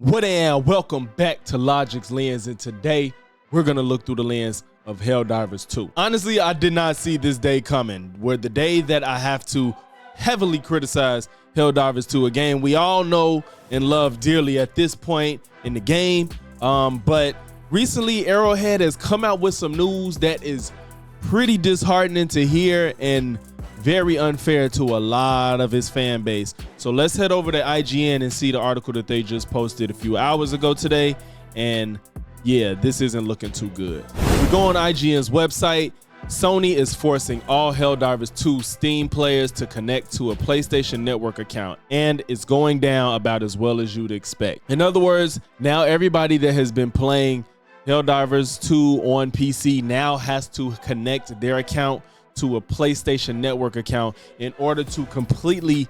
What and welcome back to Logix Lens, and today we're gonna look through the lens of Helldivers 2. Honestly, I did not see this day coming, where the day that I have to heavily criticize Helldivers 2, a game we all know and love dearly at this point in the game. But recently Arrowhead has come out with some news that is pretty disheartening to hear and very unfair to a lot of his fan base. So let's head over to IGN and see the article that they just posted a few hours ago today. And yeah, this isn't looking too good. We go on IGN's website. Sony is forcing all Helldivers 2 Steam players to connect to a PlayStation Network account, and it's going down about as well as you'd expect. In other words, now everybody that has been playing Helldivers 2 on PC now has to connect their account to a PlayStation Network account in order to completely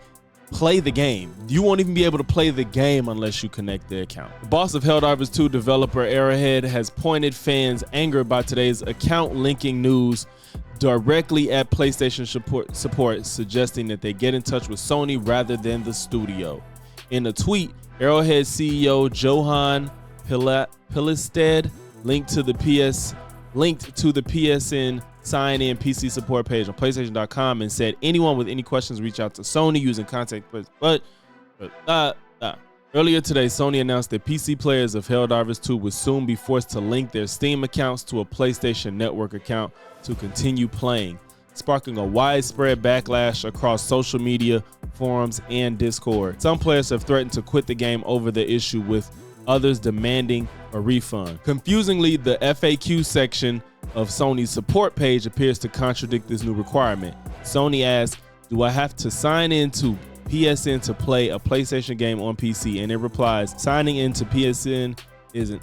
play the game. You won't even be able to play the game unless you connect the account. The boss of Helldivers 2 developer Arrowhead has pointed fans angered by today's account linking news directly at PlayStation support, suggesting that they get in touch with Sony rather than the studio. In a tweet, Arrowhead CEO Johan Pilestead linked to the PSN sign-in PC support page on PlayStation.com and said anyone with any questions reach out to Sony using contact. Earlier today, Sony announced that PC players of Helldivers 2 would soon be forced to link their Steam accounts to a PlayStation Network account to continue playing, sparking a widespread backlash across social media, forums, and Discord. Some players have threatened to quit the game over the issue, with others demanding a refund. Confusingly, the FAQ section of Sony's support page appears to contradict this new requirement. Sony asks, "Do I have to sign into PSN to play a PlayStation game on PC?" And it replies, "Signing into PSN isn't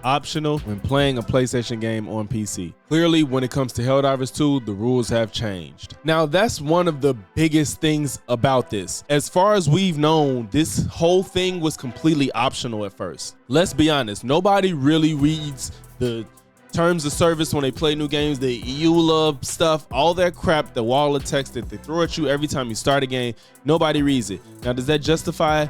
optional when playing a PlayStation game on PC." Clearly, when it comes to Helldivers 2, the rules have changed. Now, that's one of the biggest things about this. As far as we've known, this whole thing was completely optional at first. Let's be honest, nobody really reads the terms of service when they play new games, the EULA stuff, all that crap, the wall of text that they throw at you every time you start a game. Nobody reads it. Now, does that justify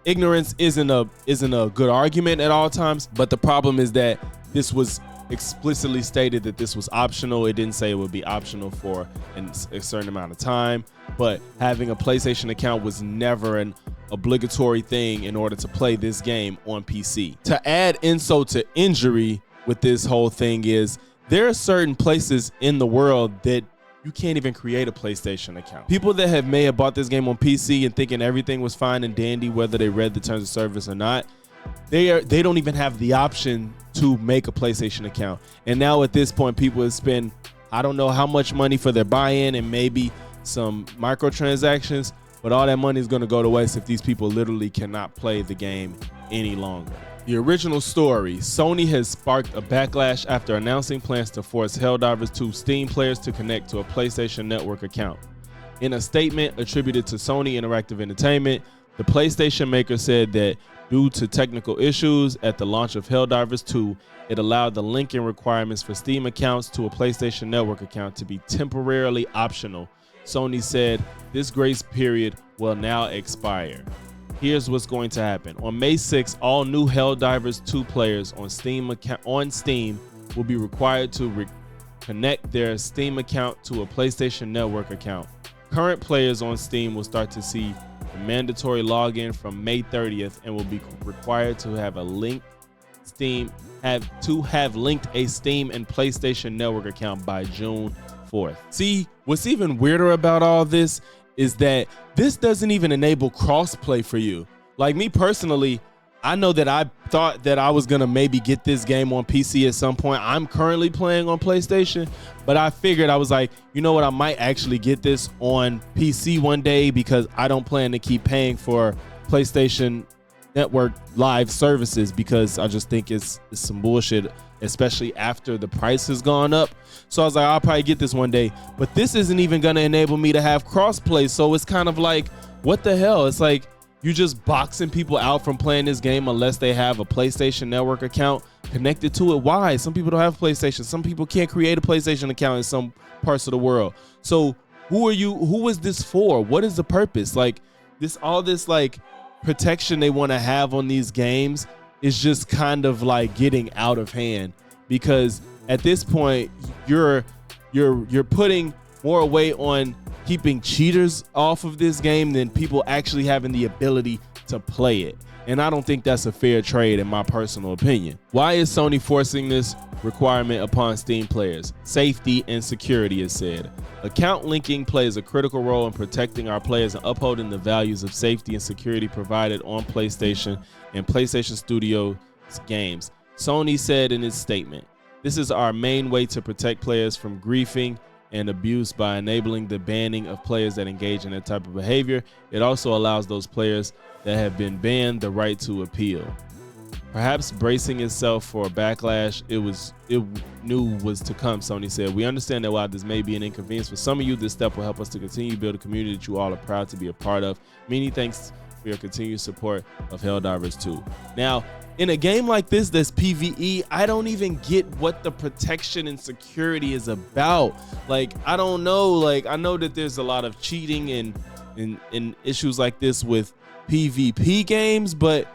ignorance? Isn't a good argument at all times, but the problem is that this was explicitly stated that this was optional. It didn't say it would be optional for a certain amount of time, but having a PlayStation account was never an obligatory thing in order to play this game on PC. To add insult to injury with this whole thing is there are certain places in the world that you can't even create a PlayStation account. People that may have bought this game on PC and thinking everything was fine and dandy, whether they read the terms of service or not, they don't even have the option to make a PlayStation account. And now at this point, people have spent, I don't know how much money for their buy-in and maybe some microtransactions, but all that money is going to go to waste if these people literally cannot play the game any longer. The original story: Sony has sparked a backlash after announcing plans to force Helldivers 2 Steam players to connect to a PlayStation Network account. In a statement attributed to Sony Interactive Entertainment, the PlayStation maker said that due to technical issues at the launch of Helldivers 2, it allowed the linking requirements for Steam accounts to a PlayStation Network account to be temporarily optional. Sony said this grace period will now expire. Here's what's going to happen. On May 6th, all new Helldivers 2 players on Steam will be required to connect their Steam account to a PlayStation Network account. Current players on Steam will start to see the mandatory login from May 30th and will be required to have linked a Steam and PlayStation Network account by June 4th. See, what's even weirder about all this is that this doesn't even enable crossplay for you. Like me personally, I know that I thought that I was gonna maybe get this game on PC at some point. I'm currently playing on PlayStation, but I figured, I was like, you know what, I might actually get this on PC one day because I don't plan to keep paying for PlayStation Network live services, because I just think it's some bullshit, especially after the price has gone up. So I was like, I'll probably get this one day, but this isn't even gonna enable me to have crossplay. So it's kind of like, what the hell? It's like you just boxing people out from playing this game unless they have a PlayStation Network account connected to it. Why? Some people don't have PlayStation. Some people can't create a PlayStation account in some parts of the world. So who is this for? What is the purpose? Like all this like protection they want to have on these games is just kind of like getting out of hand, because at this point you're putting more weight on keeping cheaters off of this game than people actually having the ability to play it. And I don't think that's a fair trade in my personal opinion. Why is Sony forcing this requirement upon Steam players? Safety and security is said. Account linking plays a critical role in protecting our players and upholding the values of safety and security provided on PlayStation and PlayStation Studios games, Sony said in its statement. This is our main way to protect players from griefing and abuse by enabling the banning of players that engage in that type of behavior. It also allows those players that have been banned the right to appeal. Perhaps bracing itself for a backlash it knew was to come, Sony said. We understand that while this may be an inconvenience for some of you, this step will help us to continue to build a community that you all are proud to be a part of. Many thanks for your continued support of Helldivers 2. Now, in a game like this that's PvE, I don't even get what the protection and security is about. Like, I don't know. Like, I know that there's a lot of cheating and issues like this with PvP games, but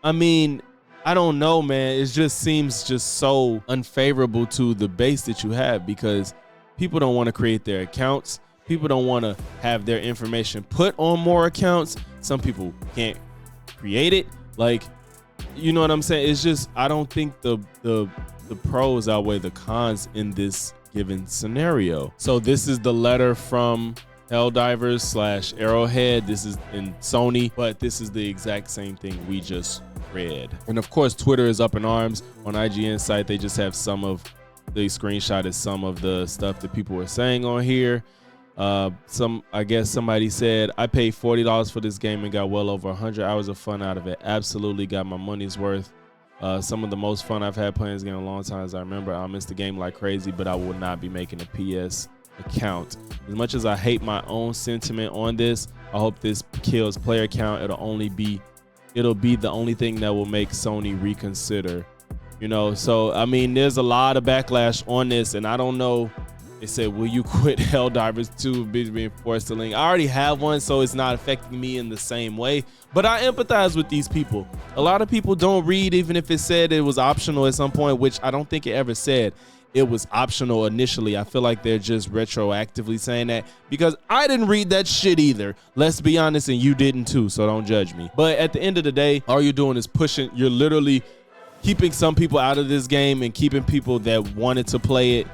I mean, I don't know, man. It just seems just so unfavorable to the base that you have, because people don't want to create their accounts. People don't want to have their information put on more accounts. Some people can't create it. Like, you know what I'm saying? It's just, I don't think the pros outweigh the cons in this given scenario. So this is the letter from Helldivers / Arrowhead. This is in Sony, but this is the exact same thing we just read. And of course, Twitter is up in arms. On IGN site, they just have they screenshotted some of the stuff that people were saying on here. I guess somebody said, I paid $40 for this game and got well over 100 hours of fun out of it. Absolutely got my money's worth. Some of the most fun I've had playing this game in a long time. As I remember, I missed the game like crazy, but I will not be making a PS account. As much as I hate my own sentiment on this, I hope this kills player count. It'll be the only thing that will make Sony reconsider, you know. So I mean, there's a lot of backlash on this, and I don't know. They said, will you quit Helldivers 2 being forced to link? I already have one, so it's not affecting me in the same way, but I empathize with these people. A lot of people don't read, even if it said it was optional at some point, which I don't think it ever said it was optional initially. I feel like they're just retroactively saying that, because I didn't read that shit either. Let's be honest, and you didn't too, so don't judge me. But at the end of the day, all you're doing is you're literally keeping some people out of this game and keeping people that wanted to play it,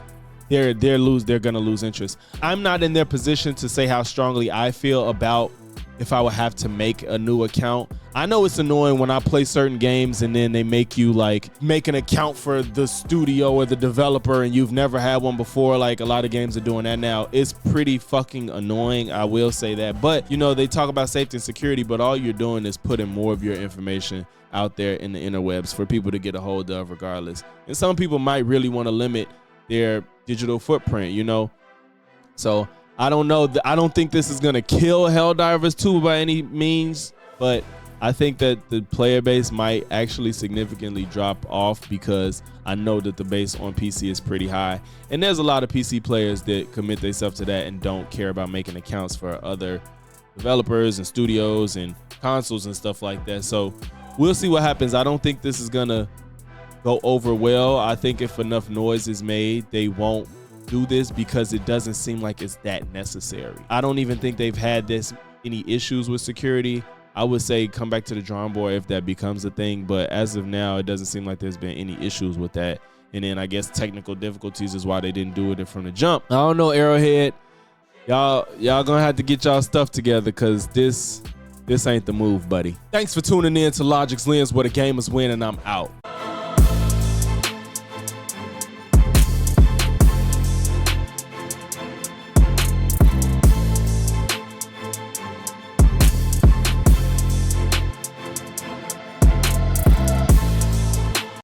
they're gonna lose interest. I'm not in their position to say how strongly I feel about if I would have to make a new account. I know it's annoying when I play certain games and then they make you like make an account for the studio or the developer and you've never had one before. Like, a lot of games are doing that now. It's pretty fucking annoying, I will say that. But you know, they talk about safety and security, but all you're doing is putting more of your information out there in the interwebs for people to get a hold of regardless. And some people might really want to limit their digital footprint, you know. So I don't know. I don't think this is gonna kill Helldivers 2 by any means, but I think that the player base might actually significantly drop off, because I know that the base on PC is pretty high, and there's a lot of PC players that commit themselves to that and don't care about making accounts for other developers and studios and consoles and stuff like that. So we'll see what happens. I don't think this is gonna go over well. I think if enough noise is made, they won't do this, because it doesn't seem like it's that necessary. I don't even think they've had any issues with security. I would say come back to the drawing board if that becomes a thing, but as of now, it doesn't seem like there's been any issues with that. And then I guess technical difficulties is why they didn't do it from the jump. I don't know, Arrowhead. Y'all gonna have to get y'all stuff together, because this ain't the move, buddy. Thanks for tuning in to Logix Lens, where the gamers win, and I'm out.